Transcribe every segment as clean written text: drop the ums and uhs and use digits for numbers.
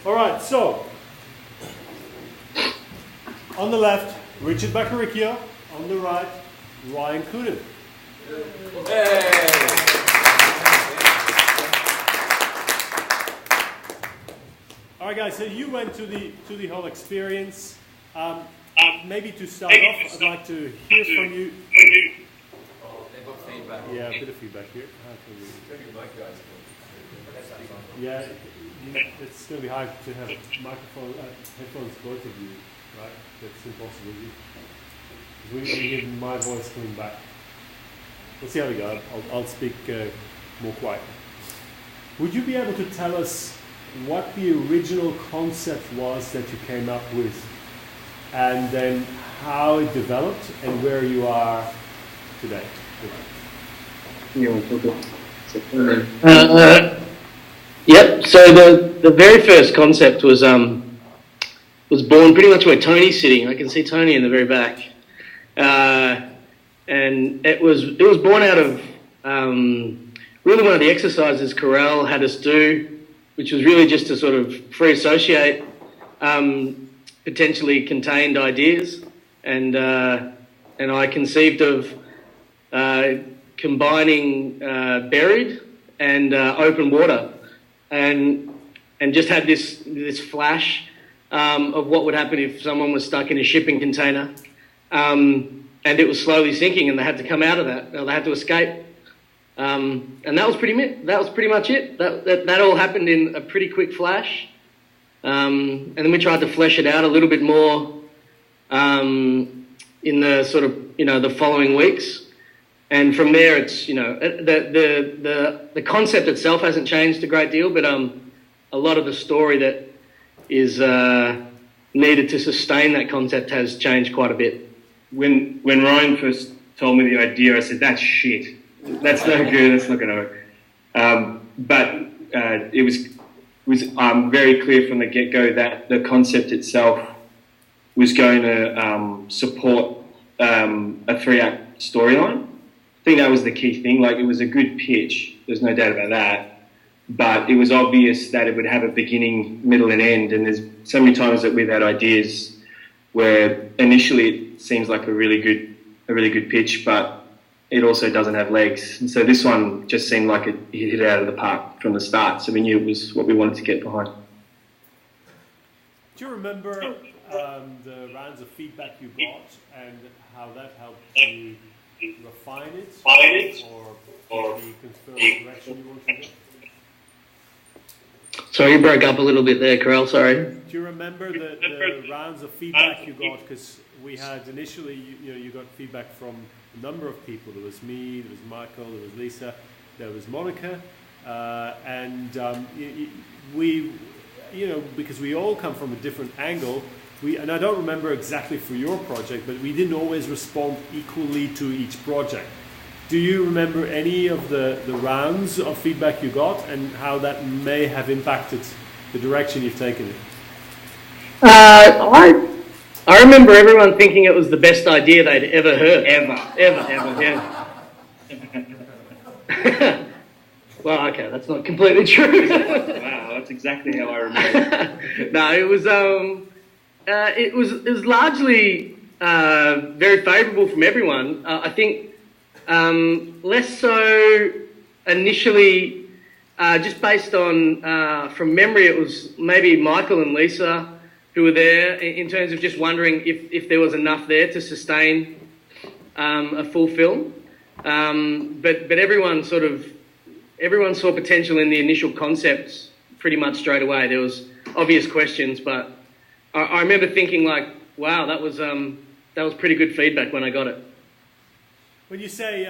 All right, so on the left, Richard Baccaricchio. On the right, Ryan Coonan. Hey. All right, guys. So you went to the whole experience. Maybe to start off, I'd like to hear from you. They've got feedback. Yeah, a bit of feedback here. Yeah, it's going to be hard to have headphones both of you, right? That's impossible. We hear my voice coming back. Let's see how we go. I'll speak more quietly. Would you be able to tell us what the original concept was that you came up with, and then how it developed and where you are today? Yep. So the very first concept was born pretty much where Tony's sitting. I can see Tony in the very back, and it was born out of really one of the exercises Corral had us do, which was really just to sort of free associate potentially contained ideas, and I conceived of combining buried and open water, and just had this flash of what would happen if someone was stuck in a shipping container, and it was slowly sinking, and they had to come out of that. They had to escape, and that was pretty much it. That all happened in a pretty quick flash, and then we tried to flesh it out a little bit more in the sort of the following weeks. And from there, it's the concept itself hasn't changed a great deal, but a lot of the story that is needed to sustain that concept has changed quite a bit. When Ryan first told me the idea, I said, "That's shit. That's no good. That's not going to work." But it was very clear from the get-go that the concept itself was going to support a 3-act storyline. I think that was the key thing. Like, it was a good pitch. There's no doubt about that. But it was obvious that it would have a beginning, middle, and end. And there's so many times that we've had ideas where initially it seems like a really good pitch, but it also doesn't have legs. And so this one just seemed like it hit it out of the park from the start. So we knew it was what we wanted to get behind. Do you remember the rounds of feedback you got and how that helped you refine it, or confirm the direction you want to go? Sorry, you broke up a little bit there, Corral, sorry. Do you remember the rounds of feedback you got? Because we had initially, you got feedback from a number of people. There was me, there was Michael, there was Lisa, there was Monica, and we, because we all come from a different angle, and I don't remember exactly for your project, but we didn't always respond equally to each project. Do you remember any of the rounds of feedback you got and how that may have impacted the direction you've taken it? I remember everyone thinking it was the best idea they'd ever heard. Ever, yeah. Well, okay, that's not completely true. Wow, that's exactly how I remember it. No, it was largely very favourable from everyone. I think less so initially, just based on from memory, it was maybe Michael and Lisa who were there in terms of just wondering if there was enough there to sustain a full film. But everyone saw potential in the initial concepts pretty much straight away. There was obvious questions, but I remember thinking like, wow, that was pretty good feedback when I got it. When you say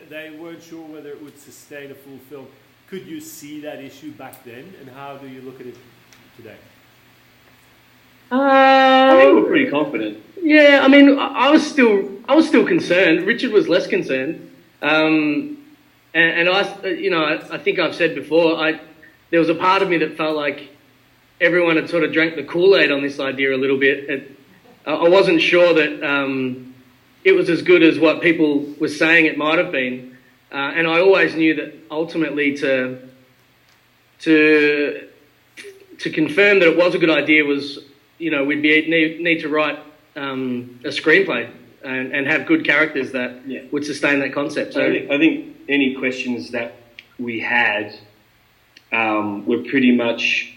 they weren't sure whether it would sustain a full film, could you see that issue back then, and how do you look at it today? I think we're pretty confident. Yeah, I mean, I was still concerned. Richard was less concerned, and I think I've said before, there was a part of me that felt like everyone had sort of drank the Kool-Aid on this idea a little bit. I wasn't sure that it was as good as what people were saying it might have been, and I always knew that ultimately to to confirm that it was a good idea was, we'd need to write a screenplay and have good characters that would sustain that concept. So I think any questions that we had were pretty much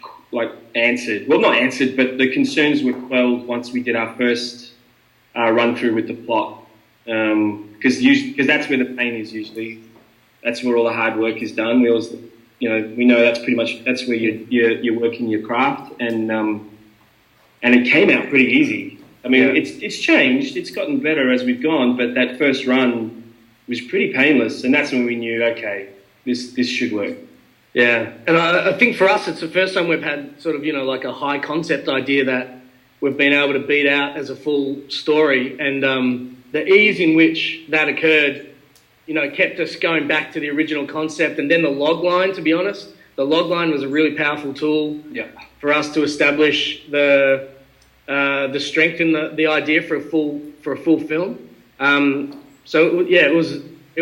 answered. Well, not answered, but the concerns were quelled once we did our first run through with the plot. Because that's where the pain is usually. That's where all the hard work is done. We always, we know that's where you're working your craft, and it came out pretty easy. I mean, it's changed. It's gotten better as we've gone, but that first run was pretty painless, and that's when we knew, okay, this should work. Yeah, and I think for us, it's the first time we've had sort of, a high concept idea that we've been able to beat out as a full story, and the ease in which that occurred, kept us going back to the original concept. And then the log line, to be honest, the log line was a really powerful tool for us to establish the strength in the idea for a full film. It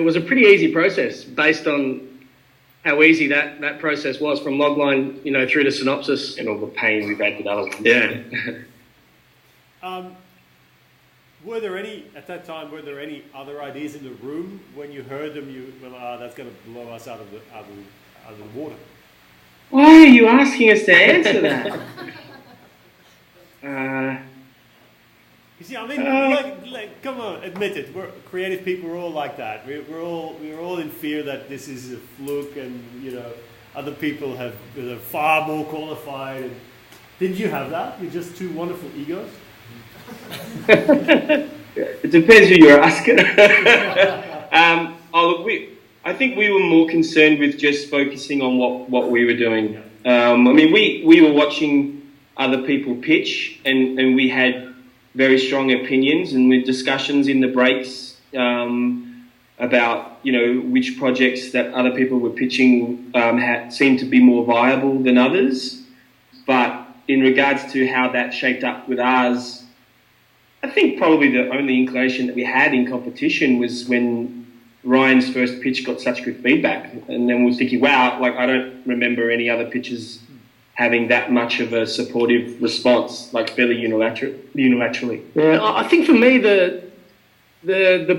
was a pretty easy process based on how easy that process was from logline, through to synopsis. And all the pain we've had with other ones. Yeah. Were there any other ideas in the room when you heard them? That's going to blow us out of the water. Why are you asking us to answer that? You see, I mean, come on, admit it. We're creative people. We're all like that. We're all in fear that this is a fluke, and other people are far more qualified. And didn't you have that? You're just two wonderful egos. It depends who you're asking. I think we were more concerned with just focusing on what we were doing. We were watching other people pitch, and we had very strong opinions, and with discussions in the breaks about which projects that other people were pitching seemed to be more viable than others. But in regards to how that shaped up with ours, I think probably the only inclination that we had in competition was when Ryan's first pitch got such good feedback, and then we were thinking, wow, I don't remember any other pitches having that much of a supportive response, fairly unilaterally. Yeah, I think for me the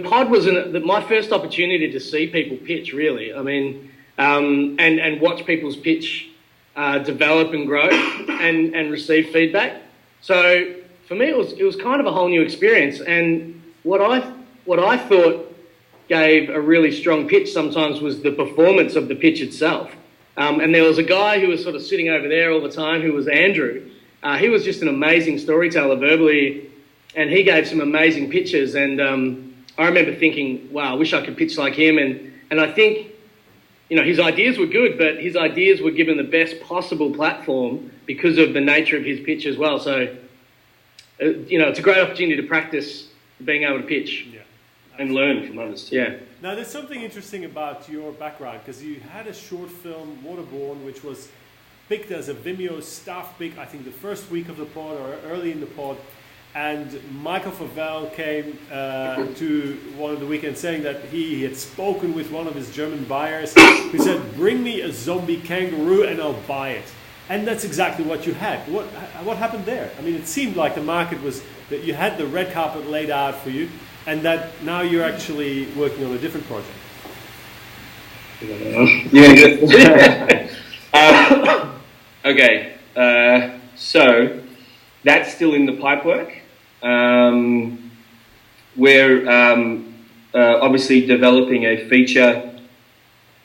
pod was my first opportunity to see people pitch, really. I mean, and watch people's pitch develop and grow and receive feedback. So for me, it was kind of a whole new experience. And what I thought gave a really strong pitch sometimes was the performance of the pitch itself. And there was a guy who was sort of sitting over there all the time, who was Andrew. He was just an amazing storyteller verbally, and he gave some amazing pitches. And I remember thinking, wow, I wish I could pitch like him. And I think, his ideas were good, but his ideas were given the best possible platform because of the nature of his pitch as well. So, it's a great opportunity to practice being able to pitch. Yeah. And learn from others too. Yeah. Now, there's something interesting about your background, because you had a short film, Waterborne, which was picked as a Vimeo staff pick, I think the first week of the pod or early in the pod. And Michael Favell came to one of the weekends saying that he had spoken with one of his German buyers who said, bring me a zombie kangaroo and I'll buy it. And that's exactly what you had. What happened there? I mean, it seemed like the market was, that you had the red carpet laid out for you, and that now you're actually working on a different project. Okay, so that's still in the pipework. We're obviously developing a feature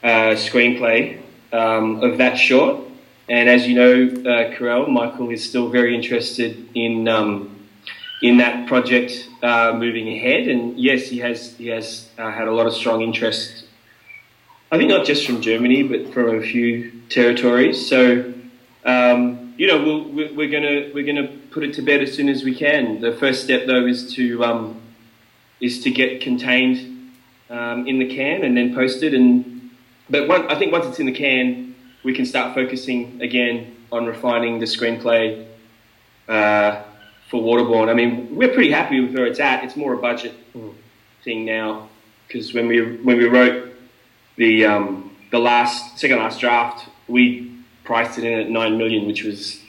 screenplay of that short, and as you know, Karel, Michael is still very interested in that project moving ahead, and yes, he has had a lot of strong interest. I think not just from Germany, but from a few territories. So, we're gonna put it to bed as soon as we can. The first step, though, is to get contained in the can and then posted. I think once it's in the can, we can start focusing again on refining the screenplay for Waterborne. I mean, we're pretty happy with where it's at. It's more a budget thing now, because when we wrote the second last draft, we priced it in at $9 million, which was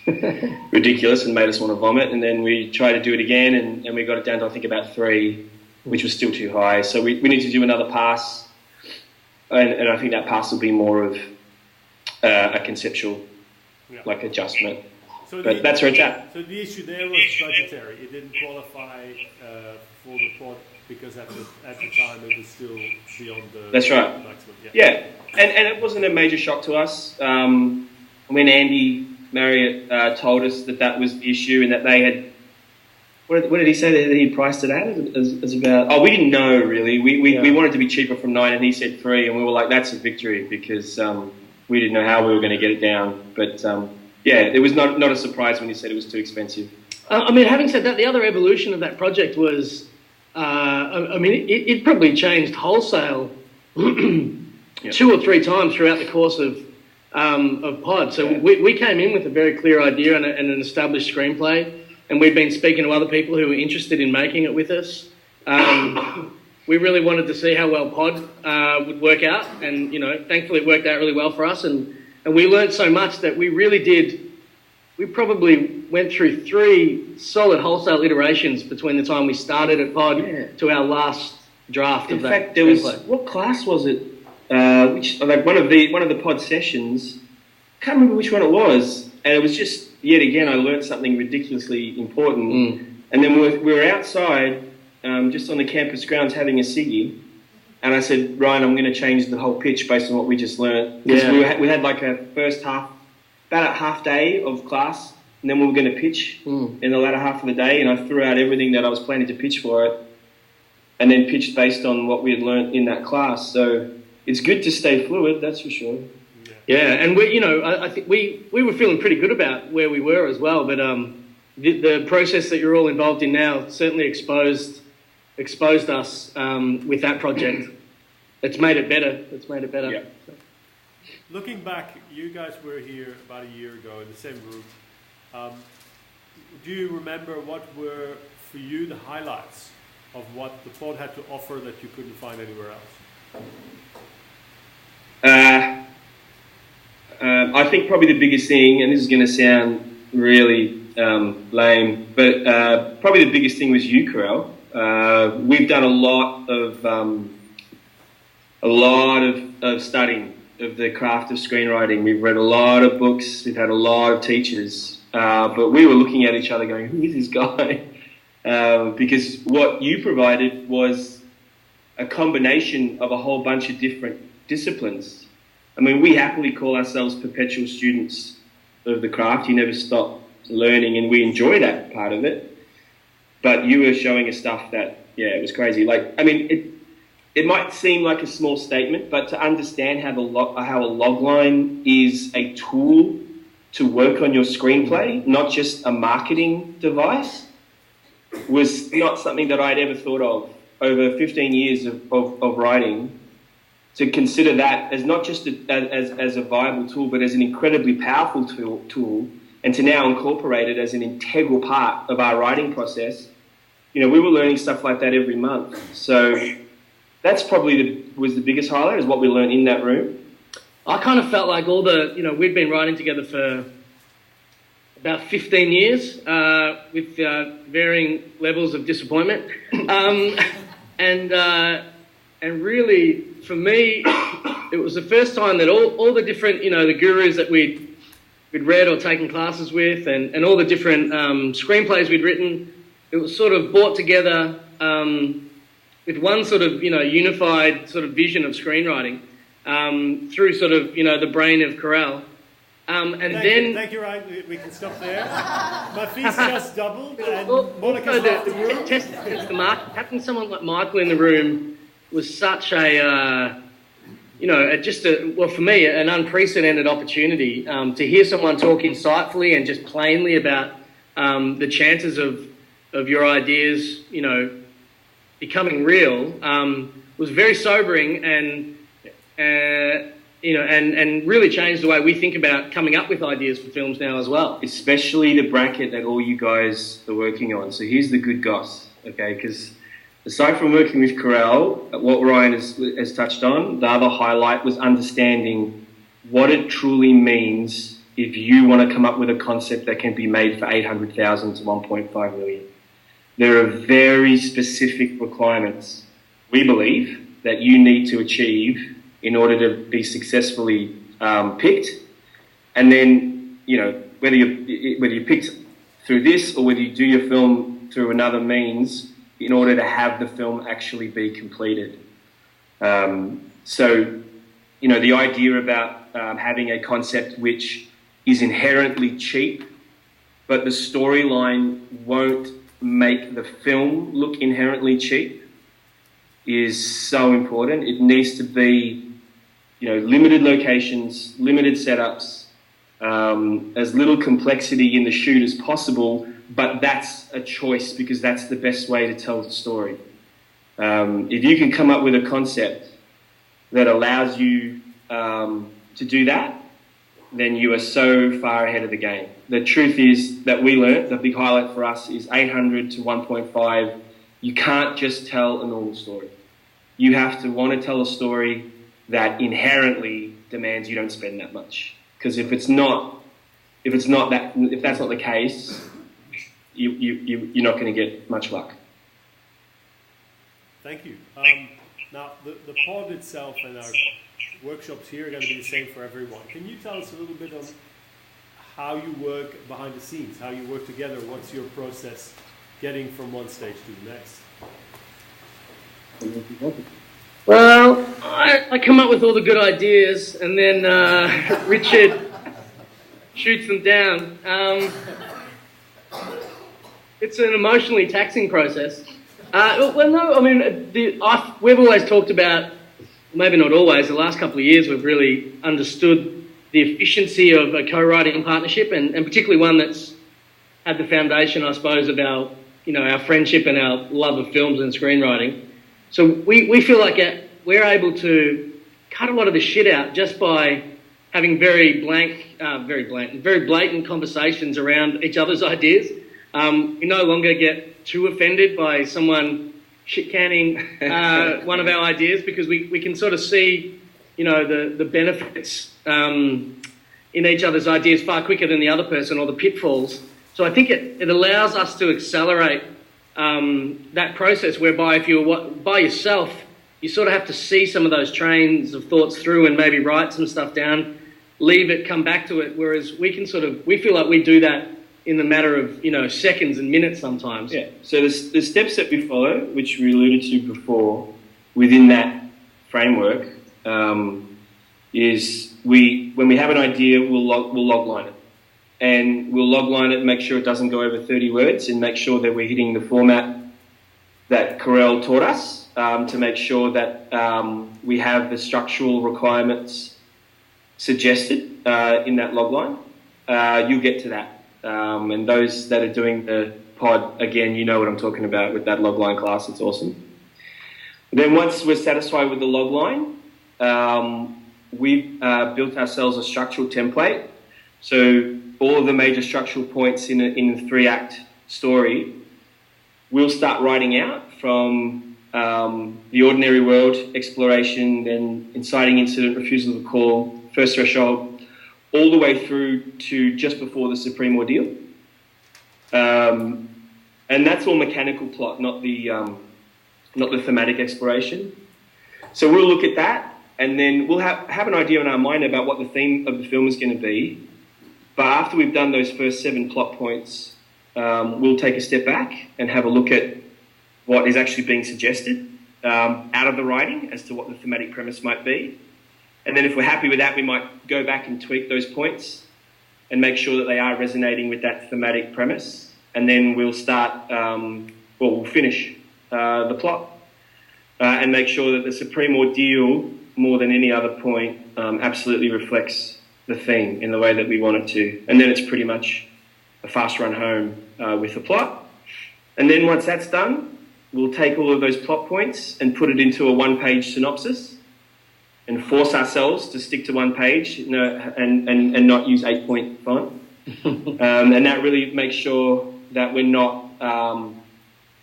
ridiculous and made us want to vomit. And then we tried to do it again, and we got it down to, I think, about 3, which was still too high. So we need to do another pass, and I think that pass will be more of a conceptual adjustment. So but that's where it's at. So the issue there was budgetary. It didn't qualify for the pod because at the time it was still beyond the maximum. Yeah. And it wasn't a major shock to us. When Andy Marriott told us that was the issue and that they had, what did he say that he priced it at? As about, we didn't know really. We wanted to be cheaper from 9, and he said 3, and we were like, that's a victory, because we didn't know how we were going to get it down. But it was not a surprise when he said it was too expensive. Having said that, the other evolution of that project was, it probably changed wholesale 2 or 3 times throughout the course of Pod. So we came in with a very clear idea and an established screenplay, and we've been speaking to other people who were interested in making it with us. We really wanted to see how well Pod would work out, and thankfully it worked out really well for us. And we learned so much that we probably went through 3 solid wholesale iterations between the time we started at Pod to our last draft of that. In fact, there was, what class was it? One of the Pod sessions, I can't remember which one it was, and it was just, yet again, I learned something ridiculously important. And then we were outside, just on the campus grounds having a ciggy, and I said, Ryan, I'm going to change the whole pitch based on what we just learned. Because we had like a first half, about a half day of class, and then we were going to pitch in the latter half of the day, and I threw out everything that I was planning to pitch for it, and then pitched based on what we had learned in that class. So it's good to stay fluid, that's for sure. Yeah, and I think we were feeling pretty good about where we were as well. But the process that you're all involved in now certainly exposed us with that project. It's made it better. Yeah. So. Looking back, you guys were here about a year ago in the same group. Do you remember what were for you the highlights of what the pod had to offer that you couldn't find anywhere else? I think probably the biggest thing, and this is going to sound really lame, but probably the biggest thing was you, Carell. We've done a lot of studying of the craft of screenwriting. We've read a lot of books. We've had a lot of teachers, but we were looking at each other going, "Who is this guy?" Because what you provided was a combination of a whole bunch of different disciplines. I mean, we happily call ourselves perpetual students of the craft. You never stop learning, and we enjoy that part of it. But you were showing us stuff that, it was crazy. It might seem like a small statement, but to understand how a log line is a tool to work on your screenplay, not just a marketing device, was not something that I'd ever thought of over 15 years of writing. To consider that as not just as a viable tool, but as an incredibly powerful tool, and to now incorporate it as an integral part of our writing process. We were learning stuff like that every month. So that's probably was the biggest highlight, is what we learned in that room. I kind of felt like we'd been writing together for about 15 years with varying levels of disappointment. And really, for me, it was the first time that all the different, the gurus that we'd read or taken classes with, and all the different screenplays we'd written, it was sort of brought together with one sort of, unified sort of vision of screenwriting through sort of, the brain of Carell. Thank you, Ryan. We can stop there. My fees just doubled, and Monica's left the room. Test the mark. Having someone like Michael in the room was such a, for me, an unprecedented opportunity to hear someone talk insightfully and just plainly about the chances of your ideas, becoming real, was very sobering and really changed the way we think about coming up with ideas for films now as well. Especially the bracket that all you guys are working on. So here's the good goss, okay? Because aside from working with Carell, what Ryan has touched on, the other highlight was understanding what it truly means if you want to come up with a concept that can be made for 800,000 to 1.5 million. There are very specific requirements, we believe, that you need to achieve in order to be successfully picked. And then, you know, whether you're picked through this or whether you do your film through another means in order to have the film actually be completed. So, you know, the idea about having a concept which is inherently cheap, but the storyline won't make the film look inherently cheap is so important. It needs to be, you know, limited locations, limited setups, as little complexity in the shoot as possible, but that's a choice because that's the best way to tell the story. If you can come up with a concept that allows you to do that, then you are so far ahead of the game. The truth is that we learnt, the big highlight for us is 800 to 1.5. You can't just tell a normal story. You have to want to tell a story that inherently demands you don't spend that much. Because if that's not the case, you're not going to get much luck. Thank you. Now, the pod itself and our workshops here are going to be the same for everyone. Can you tell us a little bit on how you work behind the scenes, how you work together? What's your process getting from one stage to the next? Well, I come up with all the good ideas and then Richard shoots them down. It's an emotionally taxing process. Well, no, I mean, we've always talked about, maybe not always, the last couple of years we've really understood the efficiency of a co-writing partnership and particularly one that's had the foundation, I suppose, of our friendship and our love of films and screenwriting. So we feel like we're able to cut a lot of the shit out just by having very blatant conversations around each other's ideas. We no longer get too offended by someone shit-canning one of our ideas because we can sort of see, you know, the benefits in each other's ideas far quicker than the other person or the pitfalls. So I think it allows us to accelerate that process whereby if you're by yourself, you sort of have to see some of those trains of thoughts through and maybe write some stuff down, leave it, come back to it, whereas we feel like we do that in the matter of, you know, seconds and minutes sometimes. Yeah, so the steps that we follow, which we alluded to before, within that framework, is when we have an idea, we'll logline it. And we'll logline it and make sure it doesn't go over 30 words and make sure that we're hitting the format that Carell taught us to make sure that we have the structural requirements suggested in that logline. You'll get to that. And those that are doing the pod, again, you know what I'm talking about with that logline class. It's awesome. Then once we're satisfied with the logline, we've built ourselves a structural template. So all of the major structural points in a 3-act story, we'll start writing out from the ordinary world, exploration, then inciting incident, refusal of a call, first threshold, all the way through to just before the supreme ordeal. And that's all mechanical plot, not the thematic exploration. So we'll look at that, and then we'll have an idea in our mind about what the theme of the film is going to be. But after we've done those first 7 plot points, we'll take a step back and have a look at what is actually being suggested out of the writing as to what the thematic premise might be. And then if we're happy with that, we might go back and tweak those points and make sure that they are resonating with that thematic premise. And then we'll we'll finish the plot and make sure that the supreme ordeal, more than any other point, absolutely reflects the theme in the way that we want it to. And then it's pretty much a fast run home with the plot. And then once that's done, we'll take all of those plot points and put it into a 1-page synopsis and force ourselves to stick to 1 page, you know, and not use 8-point font. And that really makes sure that we're not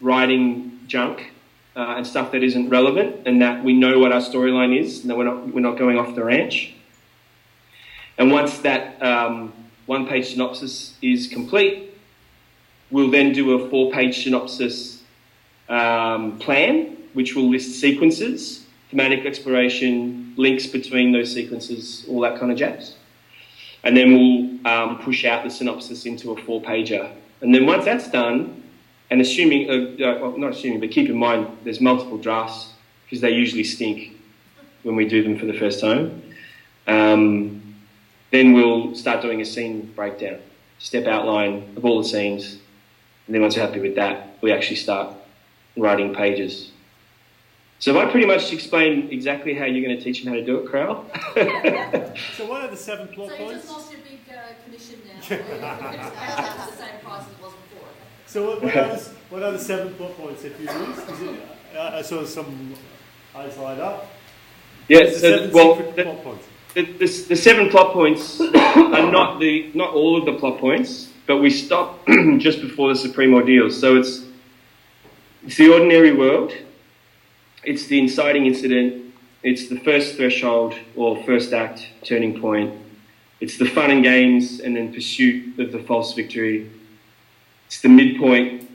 writing junk and stuff that isn't relevant, and that we know what our storyline is, and that we're not going off the ranch. And once that one-page synopsis is complete, we'll then do a 4-page synopsis plan, which will list sequences, thematic exploration, links between those sequences, all that kind of jazz. And then we'll push out the synopsis into a 4-pager. And then once that's done, and assuming, well, not assuming, but keep in mind there's multiple drafts because they usually stink when we do them for the first time. Then we'll start doing a scene breakdown, step outline of all the scenes. And then once we're happy with that, we actually start writing pages. So have I pretty much explained exactly how you're going to teach them how to do it, Crowell? So what are the 7 plot points? So you just lost your big commission now. It's the same price as it was before. So what are the 7 plot points that you use? I saw some eyes light up. Yes, The plot points. The 7 plot points are not all of the plot points, but we stop just before the Supreme Ordeal. So it's the ordinary world, it's the inciting incident, it's the first threshold or first act turning point, it's the fun and games and then pursuit of the false victory, it's the midpoint,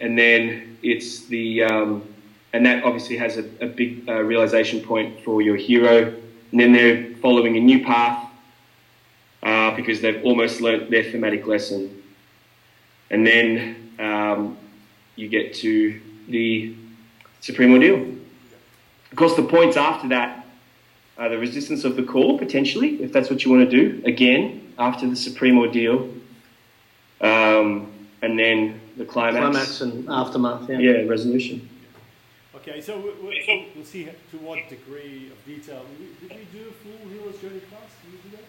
and then it's the and that obviously has a big realization point for your hero. And then they're following a new path because they've almost learnt their thematic lesson. And then you get to the Supreme Ordeal. Of course, the points after that are the resistance of the call, potentially, if that's what you want to do, again, after the Supreme Ordeal. And then the climax. Climax and aftermath, yeah. Yeah, resolution. Okay, so we'll see to what degree of detail. Did we do a full Hero's Journey class? Did we do that?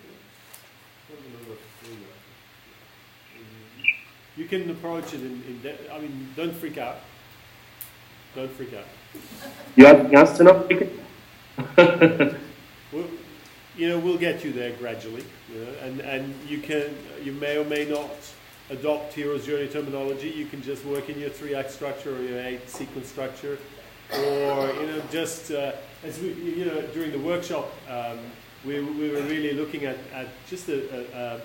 I don't remember doing that. You can approach it in depth. I mean, don't freak out. Don't freak out. You asking us to not freak out? We'll get you there gradually. And you may or may not adopt Hero's Journey terminology. You can just work in your 3-act structure or your 8-sequence structure. Or just as we during the workshop, we were really looking at just a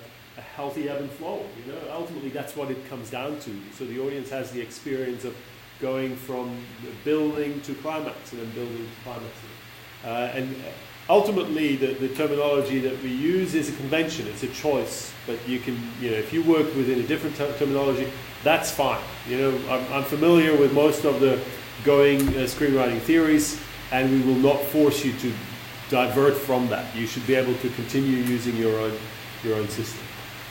healthy ebb and flow. Ultimately that's what it comes down to. So the audience has the experience of going from building to climax and then building to climax. And ultimately the terminology that we use is a convention. It's a choice, but you can if you work within a different terminology, that's fine. I'm familiar with most of the going screenwriting theories, and we will not force you to divert from that. You should be able to continue using your own system.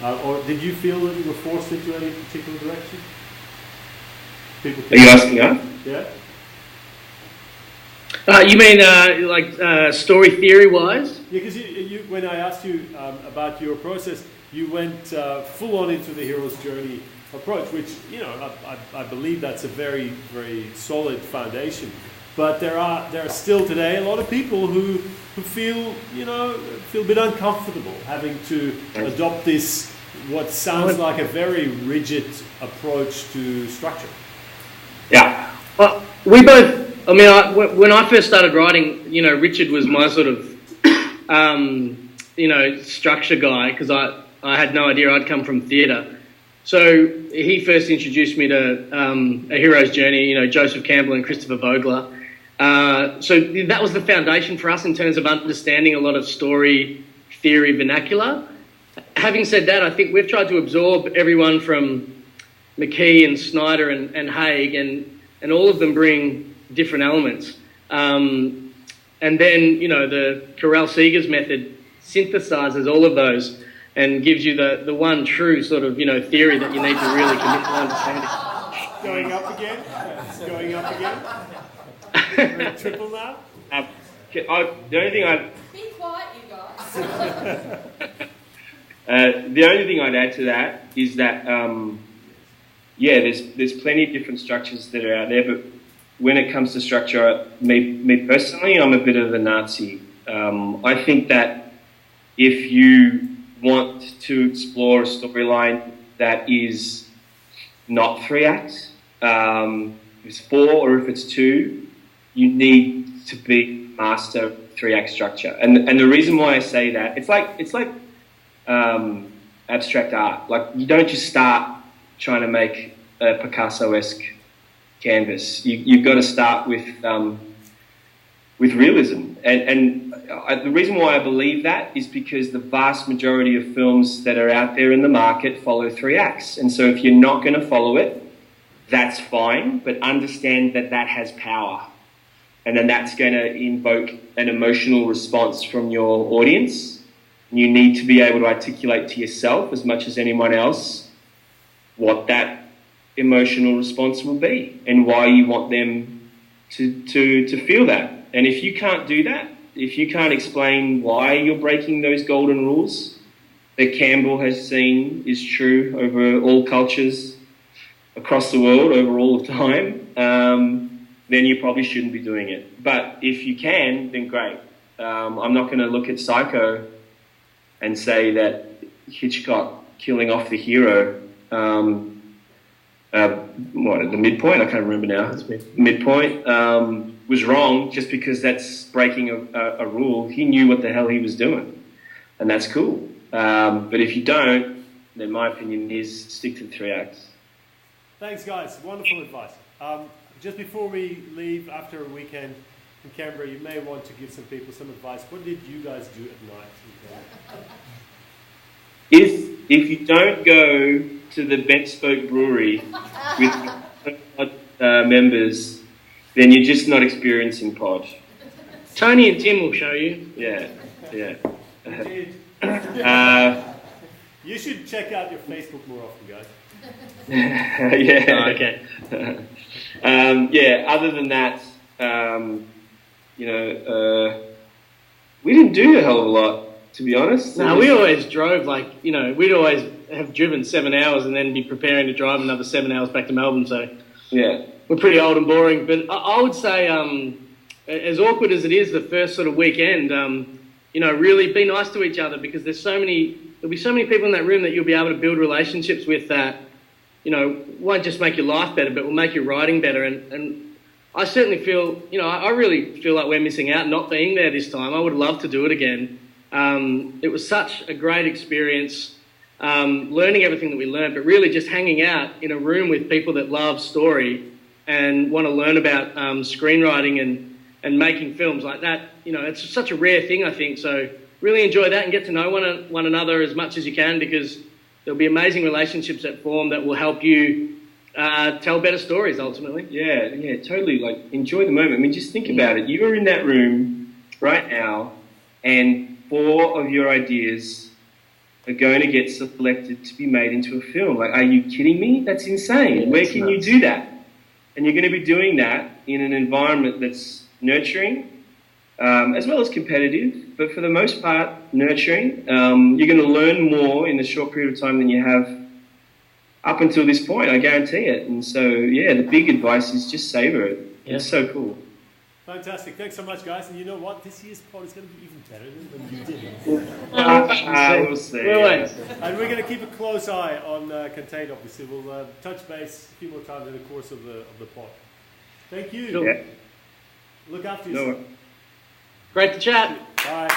Or did you feel that you were forced into any particular direction? Are you asking us? Yeah. You mean like story theory wise? Yeah, because you when I asked you about your process, you went full on into the hero's journey approach, which I believe that's a very, very solid foundation. But there are still today a lot of people who feel a bit uncomfortable having to adopt this what sounds like a very rigid approach to structure. Yeah. Well, we both. I mean, when I first started writing, Richard was my sort of structure guy because I had no idea I'd come from theatre. So he first introduced me to A Hero's Journey, Joseph Campbell and Christopher Vogler. So that was the foundation for us in terms of understanding a lot of story theory vernacular. Having said that, I think we've tried to absorb everyone from McKee and Snyder and Haig, and all of them bring different elements. And then, the Corral-Segers method synthesises all of those and gives you the one true sort of, theory that you need to really commit to understanding. Going up again? It's going up again? Triple now? The only thing Be quiet, you guys. the only thing I'd add to that is that, there's plenty of different structures that are out there, but when it comes to structure, me personally, I'm a bit of a Nazi. I think that if you want to explore a storyline that is not 3 acts, if it's 4 or if it's 2, you need to be master 3-act structure. And the reason why I say that, it's like abstract art. Like, you don't just start trying to make a Picasso-esque canvas. You've got to start with realism. The reason why I believe that is because the vast majority of films that are out there in the market follow 3 acts. And so if you're not going to follow it, that's fine, but understand that that has power. And then that's going to invoke an emotional response from your audience. You need to be able to articulate to yourself, as much as anyone else, what that emotional response will be and why you want them to feel that. And if you can't do that, if you can't explain why you're breaking those golden rules that Campbell has seen is true over all cultures across the world, over all of time, then you probably shouldn't be doing it. But if you can, then great. I'm not going to look at Psycho and say that Hitchcock killing off the hero, the midpoint, I can't remember now, midpoint, was wrong just because that's breaking a rule. He knew what the hell he was doing, and that's cool. But if you don't, then my opinion is stick to the 3 acts. Thanks, guys. Wonderful advice. Just before we leave after a weekend in Canberra, you may want to give some people some advice. What did you guys do at night? If you don't go to the Bent Spoke Brewery with members, then you're just not experiencing pod. Tony and Tim will show you. Yeah. Indeed. You should check out your Facebook more often, guys. Yeah. Oh, okay. Other than that, we didn't do a hell of a lot, to be honest. No, we always drove, we'd always have driven 7 hours and then be preparing to drive another 7 hours back to Melbourne, so yeah, we're pretty old and boring. But I would say, as awkward as it is the first sort of weekend, really be nice to each other, because there'll be so many people in that room that you'll be able to build relationships with that, won't just make your life better, but will make your writing better. And I certainly feel, I really feel like we're missing out not being there this time. I would love to do it again. It was such a great experience, learning everything that we learned, but really just hanging out in a room with people that love story and want to learn about screenwriting and making films like that. It's such a rare thing, I think. So really enjoy that and get to know one another as much as you can, because there'll be amazing relationships that form that will help you tell better stories ultimately. Yeah, totally. Like, enjoy the moment. I mean, just think about it. You are in that room right now, and 4 of your ideas are going to get selected to be made into a film. Like, are you kidding me? That's insane. Yeah, Where can you do that? And you're going to be doing that in an environment that's nurturing, as well as competitive, but for the most part, nurturing. You're going to learn more in a short period of time than you have up until this point, I guarantee it. And so, yeah, the big advice is just savor it. Yeah. It's so cool. Fantastic. Thanks so much, guys. And you know what? This year's pod is going to be even better than you did. We'll see. And we're going to keep a close eye on Contain, obviously. We'll touch base a few more times in the course of the pod. Thank you. Yeah. Look after yourself. Great to chat. Bye.